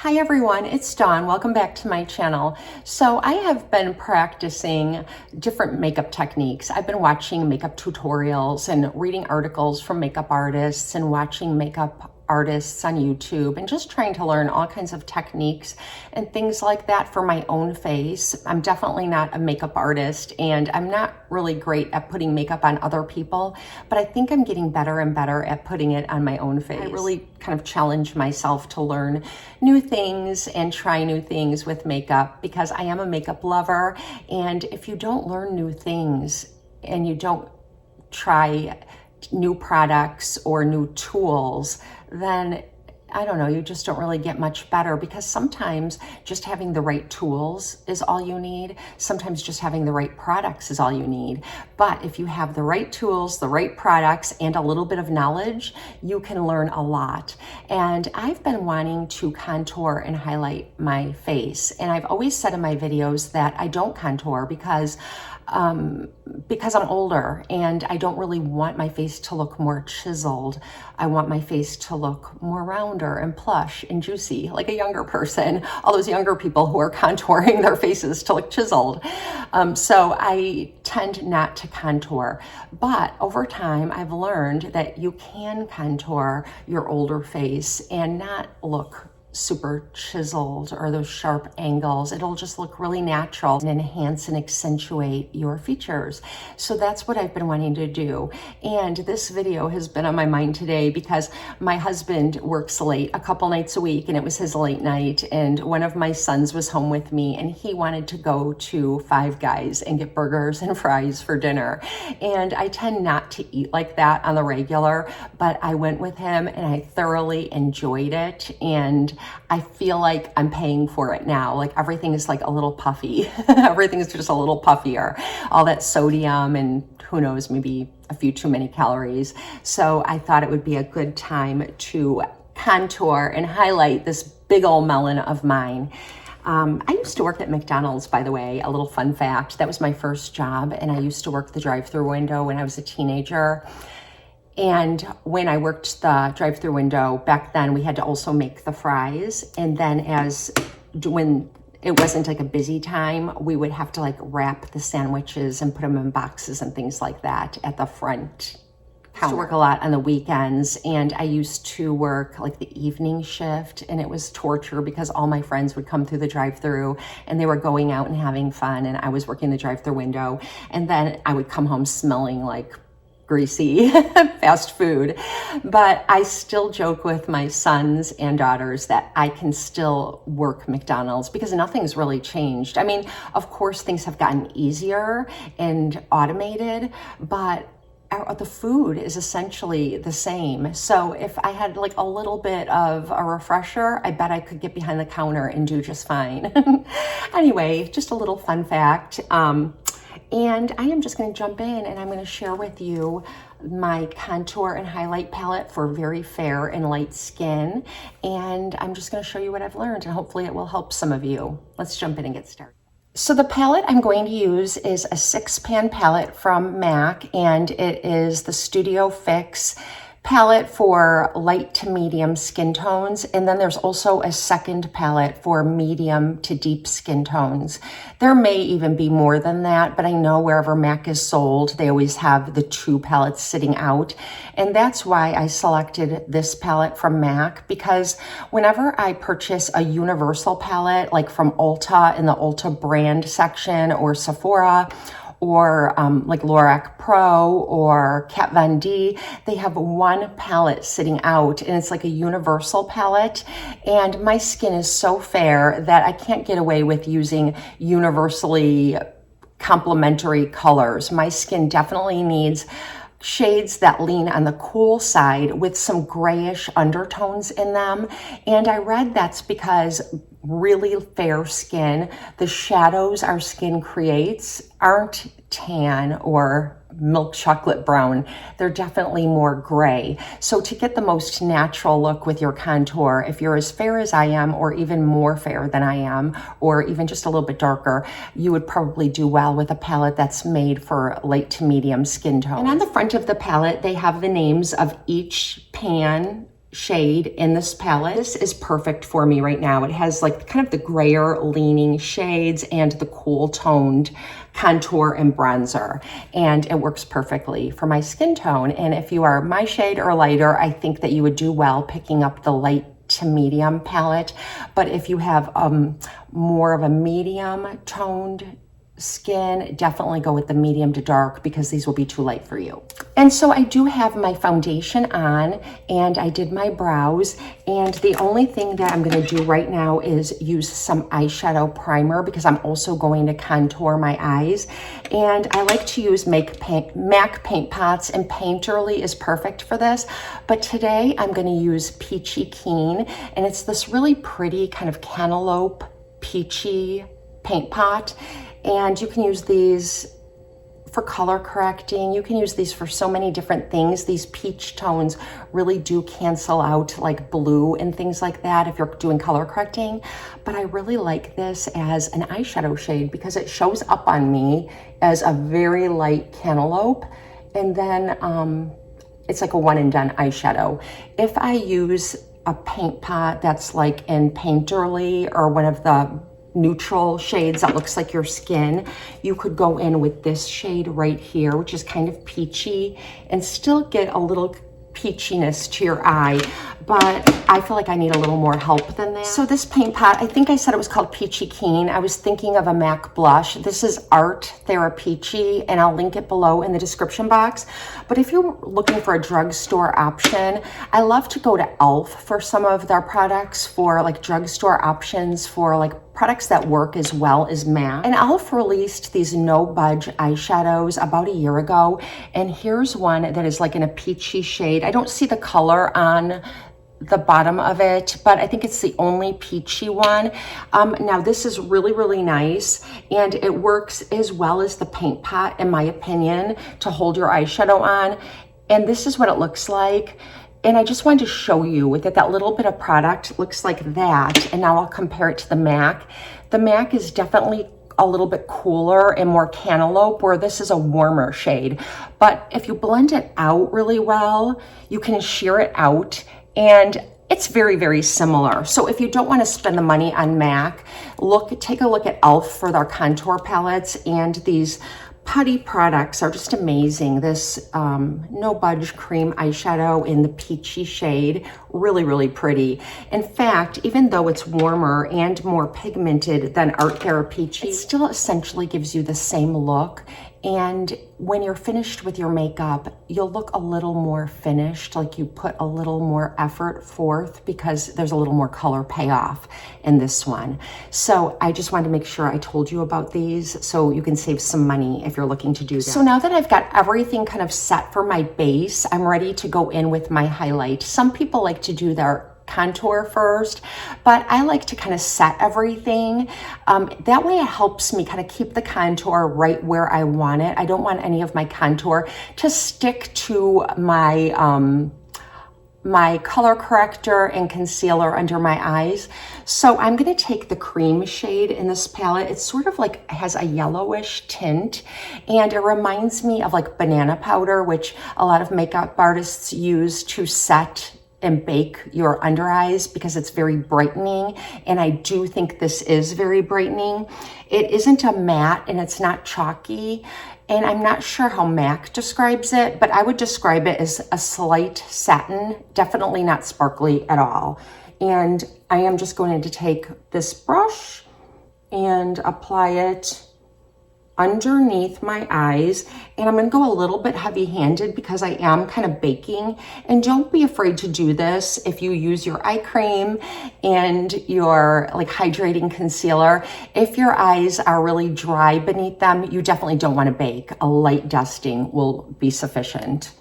Hi everyone, it's Dawn. Welcome back to my channel. So I have been practicing different makeup techniques. I've been watching makeup tutorials and reading articles from makeup artists and watching makeup artists on YouTube and just trying to learn all kinds of techniques and things like that for my own face. I'm definitely not a makeup artist and I'm not really great at putting makeup on other people, but I think I'm getting better and better at putting it on my own face. I really kind of challenge myself to learn new things and try new things with makeup because I am a makeup lover, and if you don't learn new things and you don't try new products or new tools, then I don't know, you just don't really get much better, because sometimes just having the right tools is all you need. Sometimes just having the right products is all you need. But if you have the right tools, the right products, and a little bit of knowledge, you can learn a lot. And I've been wanting to contour and highlight my face. And I've always said in my videos that I don't contour because I'm older and I don't really want my face to look more chiseled. I want my face to look more rounder and plush and juicy, like a younger person, all those younger people who are contouring their faces to look chiseled. So I tend not to contour, but over time I've learned that you can contour your older face and not look super chiseled or those sharp angles. It'll just look really natural and enhance and accentuate your features. So that's what I've been wanting to do. And this video has been on my mind today because my husband works late a couple nights a week, and it was his late night, and one of my sons was home with me and he wanted to go to Five Guys and get burgers and fries for dinner. And I tend not to eat like that on the regular, but I went with him and I thoroughly enjoyed it, and I feel like I'm paying for it now. Like everything is like a little puffy. Everything is just a little puffier. All that sodium and who knows, maybe a few too many calories. So I thought it would be a good time to contour and highlight this big old melon of mine. I used to work at McDonald's, by the way, a little fun fact. That was my first job, and I used to work the drive-thru window when I was a teenager. And when I worked the drive-thru window, back then we had to also make the fries. And then when it wasn't like a busy time, we would have to like wrap the sandwiches and put them in boxes and things like that at the front counter. I used to work a lot on the weekends, and I used to work like the evening shift, and it was torture because all my friends would come through the drive-thru and they were going out and having fun, and I was working the drive-thru window, and then I would come home smelling like greasy fast food. But I still joke with my sons and daughters that I can still work McDonald's because nothing's really changed. I mean, of course things have gotten easier and automated, but the food is essentially the same. So if I had like a little bit of a refresher, I bet I could get behind the counter and do just fine. Anyway, just a little fun fact. And I am just going to jump in and I'm going to share with you my contour and highlight palette for very fair and light skin. And I'm just going to show you what I've learned, and hopefully it will help some of you. Let's jump in and get started. So the palette I'm going to use is a 6-pan palette from MAC, and it is the Studio Fix palette for light to medium skin tones, and then there's also a second palette for medium to deep skin tones. There may even be more than that, but I know wherever MAC is sold, they always have the 2 palettes sitting out, and that's why I selected this palette from MAC, because whenever I purchase a universal palette, like from Ulta in the Ulta brand section, or Sephora, or like Lorac Pro or Kat Von D, they have one palette sitting out, and it's like a universal palette. And my skin is so fair that I can't get away with using universally complementary colors. My skin definitely needs shades that lean on the cool side with some grayish undertones in them. And I read that's because really fair skin, the shadows our skin creates aren't tan or milk chocolate brown. They're definitely more gray. So to get the most natural look with your contour, if you're as fair as I am, or even more fair than I am, or even just a little bit darker, you would probably do well with a palette that's made for light to medium skin tone. And on the front of the palette, they have the names of each pan shade in this palette. This is perfect for me right now. It has like kind of the grayer leaning shades and the cool toned contour and bronzer, and it works perfectly for my skin tone. And if you are my shade or lighter, I think that you would do well picking up the light to medium palette. But if you have more of a medium toned skin, definitely go with the medium to dark because these will be too light for you. And so I do have my foundation on, and I did my brows, and the only thing that I'm going to do right now is use some eyeshadow primer because I'm also going to contour my eyes. And I like to use MAC paint pots, and Painterly is perfect for this, but today I'm going to use Peachy Keen, and it's this really pretty kind of cantaloupe peachy paint pot. And you can use these for color correcting. You can use these for so many different things. These peach tones really do cancel out like blue and things like that if you're doing color correcting. But I really like this as an eyeshadow shade because it shows up on me as a very light cantaloupe. And then it's like a one and done eyeshadow. If I use a paint pot that's like in Painterly or one of the neutral shades that looks like your skin, you could go in with this shade right here, which is kind of peachy, and still get a little peachiness to your eye, but I feel like I need a little more help than that. So this paint pot, I think I said it was called Peachy Keen. I was thinking of a MAC blush. This is Art Therapeachy, and I'll link it below in the description box. But if you're looking for a drugstore option, I love to go to e.l.f. for some of their products, for like drugstore options for like products that work as well as MAC. And e.l.f. released these no budge eyeshadows about a year ago, and here's one that is like in a peachy shade. I don't see the color on the bottom of it, but I think it's the only peachy one. Now this is really, really nice, and it works as well as the paint pot, in my opinion, to hold your eyeshadow on. And this is what it looks like. And I just wanted to show you that that little bit of product looks like that. And now I'll compare it to the MAC. The MAC is definitely a little bit cooler and more cantaloupe, where this is a warmer shade. But if you blend it out really well, you can sheer it out, and it's very, very similar. So if you don't want to spend the money on MAC, take a look at e.l.f. for their contour palettes, and these putty products are just amazing. This No Budge cream eyeshadow in the peachy shade, really, really pretty. In fact, even though it's warmer and more pigmented than Art Therapeachy, it still essentially gives you the same look. And when you're finished with your makeup, you'll look a little more finished, like you put a little more effort forth, because there's a little more color payoff in this one. So I just wanted to make sure I told you about these so you can save some money if you're looking to do that. So now that I've got everything kind of set for my base, I'm ready to go in with my highlight. Some people like to do their contour first, but I like to kind of set everything. That way it helps me kind of keep the contour right where I want it. I don't want any of my contour to stick to my my color corrector and concealer under my eyes. So I'm going to take the cream shade in this palette. It's sort of like, has a yellowish tint, and it reminds me of like banana powder, which a lot of makeup artists use to set and bake your under eyes because it's very brightening. And I do think this is very brightening. It isn't a matte and it's not chalky. And I'm not sure how MAC describes it, but I would describe it as a slight satin, definitely not sparkly at all. And I am just going to take this brush and apply it underneath my eyes, and I'm going to go a little bit heavy-handed because I am kind of baking. And don't be afraid to do this if you use your eye cream and your like hydrating concealer. If your eyes are really dry beneath them, you definitely don't want to bake. A light dusting will be sufficient.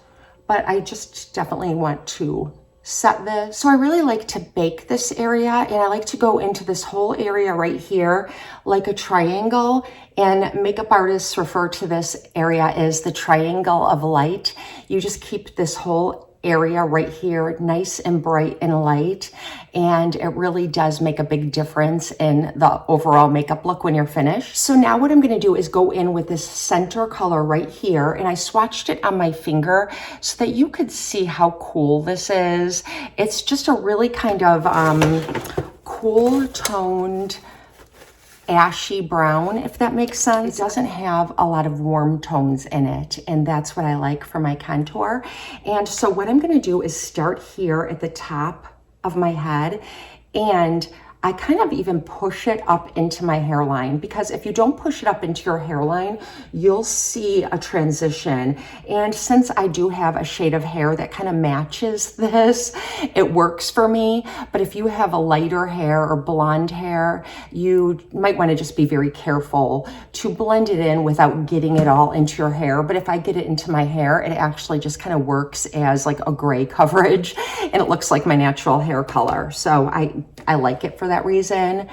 But I just definitely want to set this. So I really like to bake this area, and I like to go into this whole area right here like a triangle, and makeup artists refer to this area as the triangle of light. You just keep this whole area right here nice and bright and light, and it really does make a big difference in the overall makeup look when you're finished. So now what I'm going to do is go in with this center color right here, and I swatched it on my finger so that you could see how cool this is. It's just a really kind of cool toned ashy brown, if that makes sense. It doesn't have a lot of warm tones in it, and that's what I like for my contour. And so what I'm going to do is start here at the top of my head, and I kind of even push it up into my hairline, because if you don't push it up into your hairline, you'll see a transition. And since I do have a shade of hair that kind of matches this, it works for me. But if you have a lighter hair or blonde hair, you might want to just be very careful to blend it in without getting it all into your hair. But if I get it into my hair, it actually just kind of works as like a gray coverage, and it looks like my natural hair color. So I like it for that reason.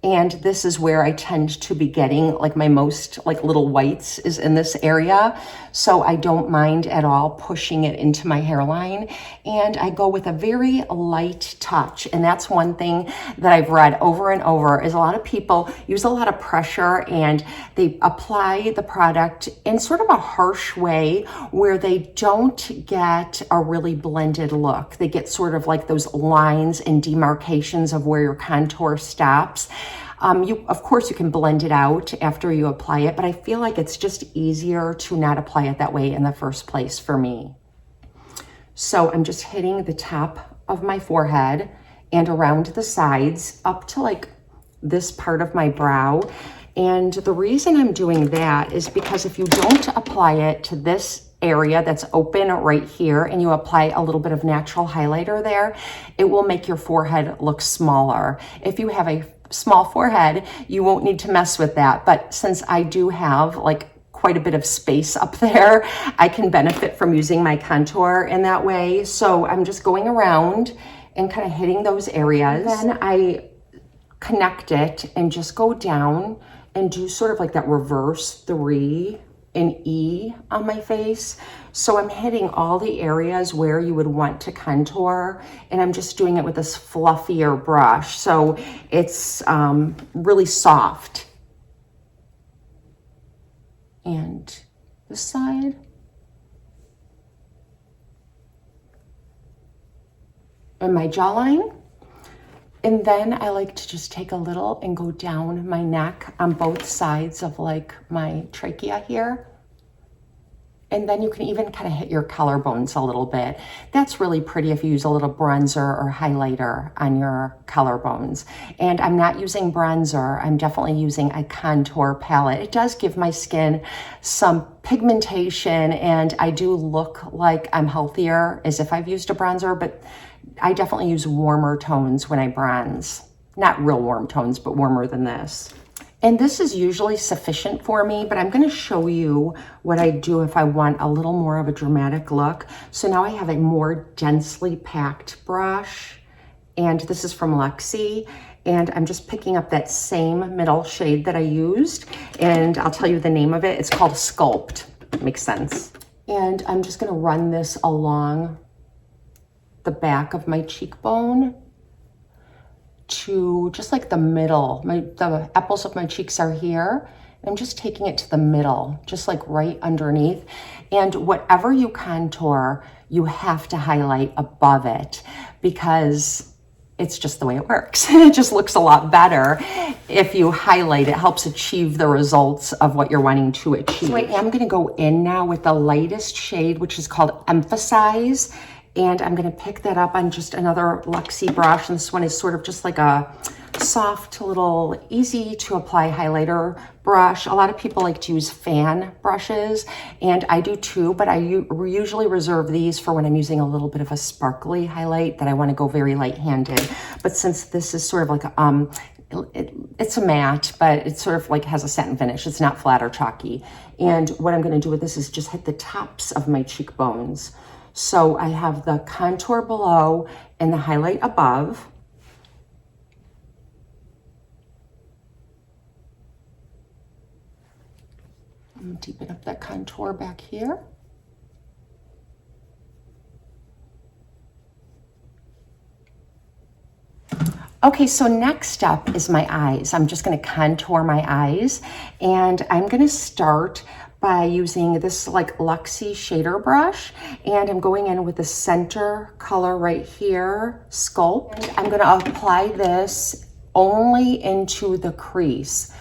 And this is where I tend to be getting like my most like little whites is in this area. So I don't mind at all pushing it into my hairline. And I go with a very light touch. And that's one thing that I've read over and over is a lot of people use a lot of pressure and they apply the product in sort of a harsh way where they don't get a really blended look. They get sort of like those lines and demarcations of where your contour stops. Of course, you can blend it out after you apply it, but I feel like it's just easier to not apply it that way in the first place for me. So I'm just hitting the top of my forehead and around the sides up to like this part of my brow. And the reason I'm doing that is because if you don't apply it to this area that's open right here and you apply a little bit of natural highlighter there, it will make your forehead look smaller. If you have a small forehead, you won't need to mess with that. But since I do have like quite a bit of space up there, I can benefit from using my contour in that way. So I'm just going around and kind of hitting those areas. Then I connect it and just go down and do sort of like that reverse 3 and E on my face. So I'm hitting all the areas where you would want to contour, and I'm just doing it with this fluffier brush. So it's really soft. And this side. And my jawline. And then I like to just take a little and go down my neck on both sides of like my trachea here. And then you can even kind of hit your collarbones a little bit. That's really pretty if you use a little bronzer or highlighter on your collarbones. And I'm not using bronzer. I'm definitely using a contour palette. It does give my skin some pigmentation, and I do look like I'm healthier as if I've used a bronzer, but I definitely use warmer tones when I bronze. Not real warm tones, but warmer than this. And this is usually sufficient for me, but I'm going to show you what I do if I want a little more of a dramatic look. So now I have a more densely packed brush, and this is from Luxie, and I'm just picking up that same middle shade that I used, and I'll tell you the name of it. It's called Sculpt. Makes sense. And I'm just going to run this along the back of my cheekbone to just like the middle. The apples of my cheeks are here. I'm just taking it to the middle, just like right underneath. And whatever you contour, you have to highlight above it, because it's just the way it works. It just looks a lot better if you highlight. It helps achieve the results of what you're wanting to achieve. So I am going to go in now with the lightest shade, which is called Emphasize. And I'm going to pick that up on just another Luxie brush. And this one is sort of just like a soft, little, easy to apply highlighter brush. A lot of people like to use fan brushes, and I do too, but I usually reserve these for when I'm using a little bit of a sparkly highlight that I want to go very light-handed. But since this is sort of like it's a matte, but it sort of like has a satin finish. It's not flat or chalky. And what I'm going to do with this is just hit the tops of my cheekbones. So I have the contour below and the highlight above. I'm deepen up that contour back here. Okay, so next up is my eyes. I'm just gonna contour my eyes, and I'm gonna start by using this like Luxie shader brush, and I'm going in with the center color right here, Sculpt. And I'm gonna apply this only into the crease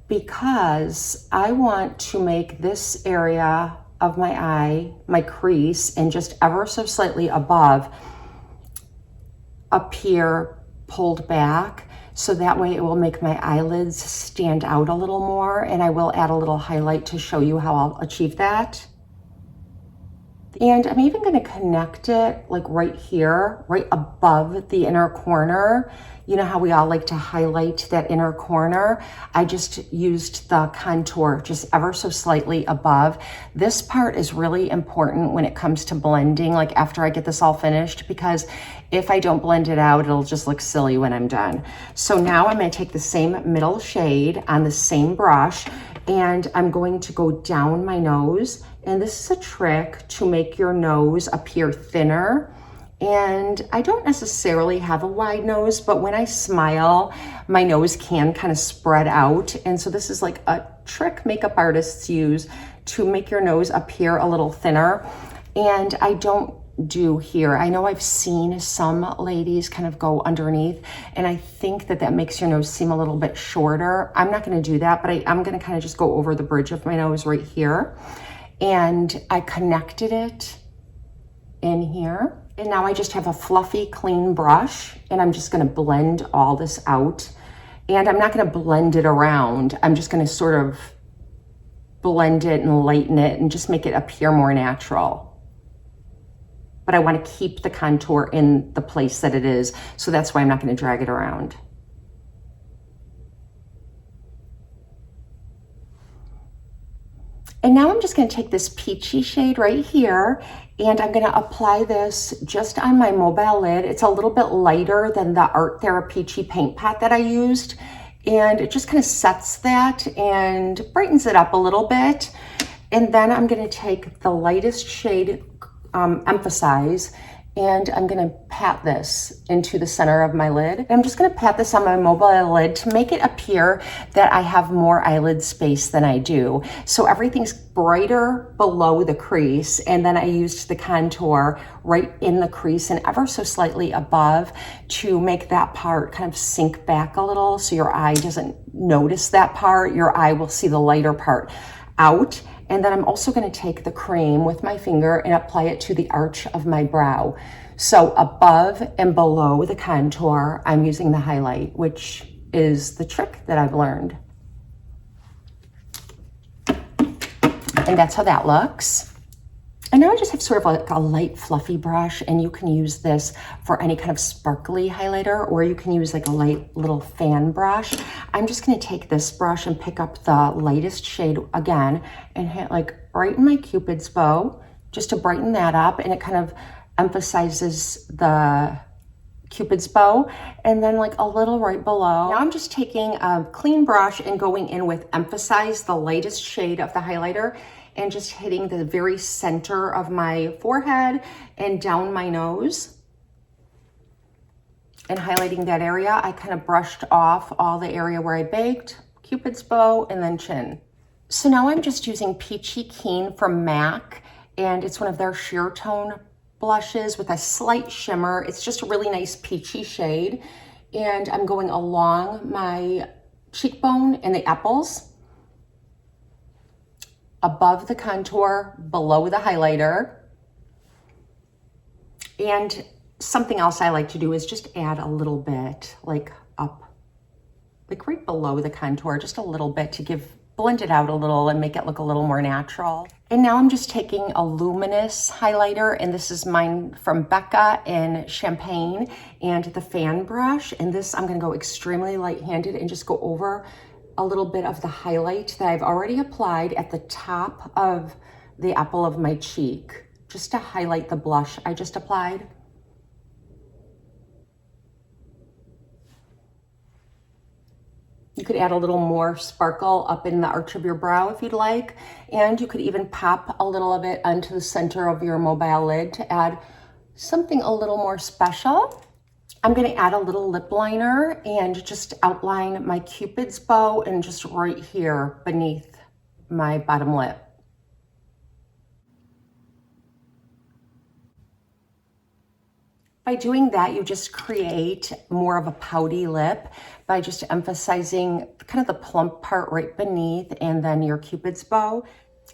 because I want to make this area of my eye, my crease, and just ever so slightly above, appear pulled back, so that way it will make my eyelids stand out a little more, and I will add a little highlight to show you how I'll achieve that. And I'm even going to connect it like right here, right above the inner corner. You know how we all like to highlight that inner corner? I just used the contour just ever so slightly above. This part is really important when it comes to blending, like after I get this all finished, because if I don't blend it out, it'll just look silly when I'm done. So now I'm going to take the same middle shade on the same brush, and I'm going to go down my nose. And this is a trick to make your nose appear thinner. And I don't necessarily have a wide nose, but when I smile, my nose can kind of spread out. And so this is like a trick makeup artists use to make your nose appear a little thinner. And I don't do here. I know I've seen some ladies kind of go underneath, and I think that that makes your nose seem a little bit shorter. I'm not going to do that, but I'm going to kind of just go over the bridge of my nose right here. And I connected it in here. And now I just have a fluffy, clean brush, and I'm just going to blend all this out. And I'm not going to blend it around. I'm just going to sort of blend it and lighten it and just make it appear more natural. But I want to keep the contour in the place that it is, so that's why I'm not going to drag it around. And now I'm just going to take this peachy shade right here, and I'm going to apply this just on my mobile lid. It's a little bit lighter than the Art Therapy paint pot that I used, and it just kind of sets that and brightens it up a little bit. And then I'm going to take the lightest shade, Emphasize, and I'm going to pat this into the center of my lid. And I'm just going to pat this on my mobile lid to make it appear that I have more eyelid space than I do. So everything's brighter below the crease, and then I used the contour right in the crease and ever so slightly above to make that part kind of sink back a little so your eye doesn't notice that part. Your eye will see the lighter part out. And then I'm also going to take the cream with my finger and apply it to the arch of my brow. So above and below the contour, I'm using the highlight, which is the trick that I've learned. And that's how that looks. And now I just have sort of like a light fluffy brush, and you can use this for any kind of sparkly highlighter, or you can use like a light little fan brush. I'm just going to take this brush and pick up the lightest shade again and hit like right in my Cupid's bow just to brighten that up, and it kind of emphasizes the Cupid's bow, and then like a little right below. Now I'm just taking a clean brush and going in with Emphasize, the lightest shade of the highlighter, and just hitting the very center of my forehead and down my nose and highlighting that area. I kind of brushed off all the area where I baked, Cupid's bow, and then chin. So now I'm just using Peachy Keen from MAC, and it's one of their sheer tone blushes with a slight shimmer. It's just a really nice peachy shade. And I'm going along my cheekbone and the apples, above the contour, below the highlighter. And something else I like to do is just add a little bit like up, like right below the contour, just a little bit to blend it out a little and make it look a little more natural. And now I'm just taking a luminous highlighter, and this is mine from Becca in Champagne, and the fan brush. And this, I'm gonna go extremely light-handed and just go over a little bit of the highlight that I've already applied at the top of the apple of my cheek, just to highlight the blush I just applied. You could add a little more sparkle up in the arch of your brow if you'd like, and you could even pop a little of it onto the center of your mobile lid to add something a little more special. I'm going to add a little lip liner and just outline my Cupid's bow and just right here beneath my bottom lip. By doing that, you just create more of a pouty lip by just emphasizing kind of the plump part right beneath and then your Cupid's bow.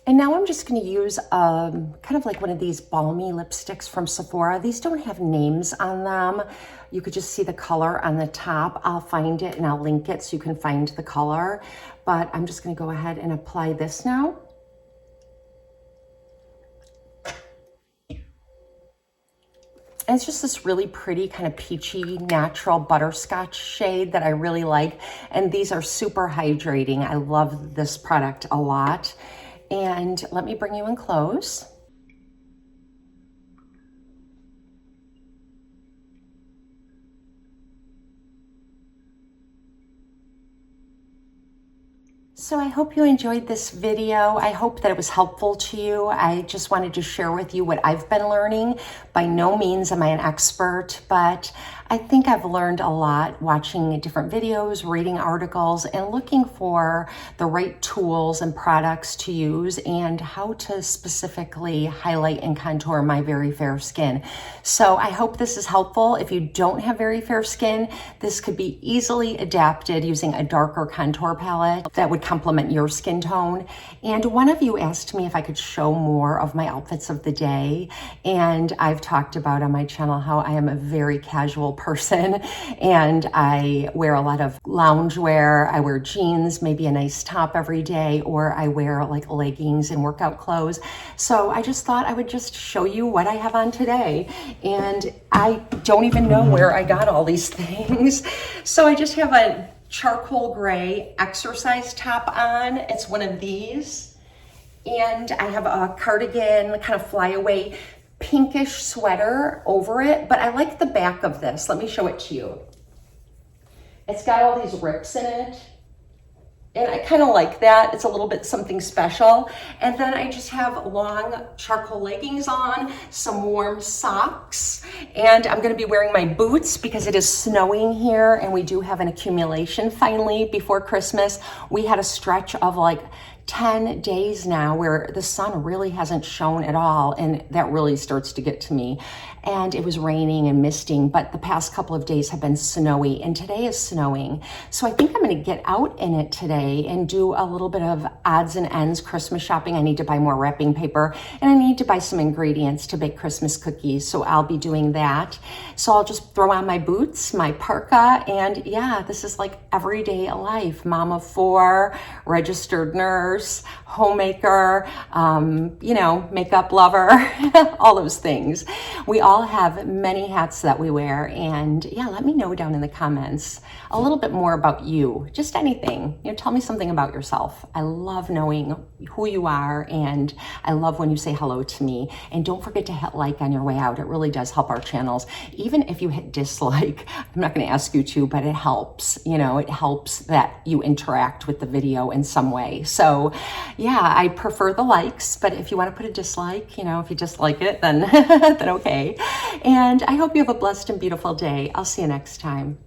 And now I'm just going to use kind of like one of these balmy lipsticks from Sephora. These don't have names on them. You could just see the color on the top. I'll find it and I'll link it so you can find the color. But I'm just going to go ahead and apply this now. And it's just this really pretty kind of peachy natural butterscotch shade that I really like. And these are super hydrating. I love this product a lot. And let me bring you in close. So I hope you enjoyed this video. I hope that it was helpful to you. I just wanted to share with you what I've been learning. By no means am I an expert, but I think I've learned a lot watching different videos, reading articles, and looking for the right tools and products to use and how to specifically highlight and contour my very fair skin. So I hope this is helpful. If you don't have very fair skin, this could be easily adapted using a darker contour palette that would complement your skin tone. And one of you asked me if I could show more of my outfits of the day. And I've talked about on my channel how I am a very casual person and I wear a lot of loungewear. I wear jeans, maybe a nice top every day, or I wear like leggings and workout clothes. So I just thought I would just show you what I have on today. And I don't even know where I got all these things. So I just have a charcoal gray exercise top on. It's one of these. And I have a cardigan, kind of flyaway pinkish sweater over it, but I like the back of this. Let me show it to you. It's got all these rips in it. And I kind of like that. It's a little bit something special. And then I just have long charcoal leggings on, some warm socks, and I'm going to be wearing my boots because it is snowing here and we do have an accumulation finally before Christmas. We had a stretch of like 10 days now where the sun really hasn't shone at all, and that really starts to get to me. And it was raining and misting, but the past couple of days have been snowy, and today is snowing. So I think I'm going to get out in it today and do a little bit of odds and ends Christmas shopping. I need to buy more wrapping paper, and I need to buy some ingredients to bake Christmas cookies, so I'll be doing that. So I'll just throw on my boots, my parka, and yeah, this is like everyday life. Mom of 4, registered nurse, homemaker, you know, makeup lover, all those things. We all have many hats that we wear, and yeah, let me know down in the comments a little bit more about you, just anything. You know, tell me something about yourself. I love knowing who you are, and I love when you say hello to me. And don't forget to hit like on your way out. It really does help our channels. Even if you hit dislike, I'm not going to ask you to, but it helps. You know, it helps that you interact with the video in some way. So yeah, I prefer the likes, but if you want to put a dislike, you know, if you dislike it, then then okay. And I hope you have a blessed and beautiful day. I'll see you next time.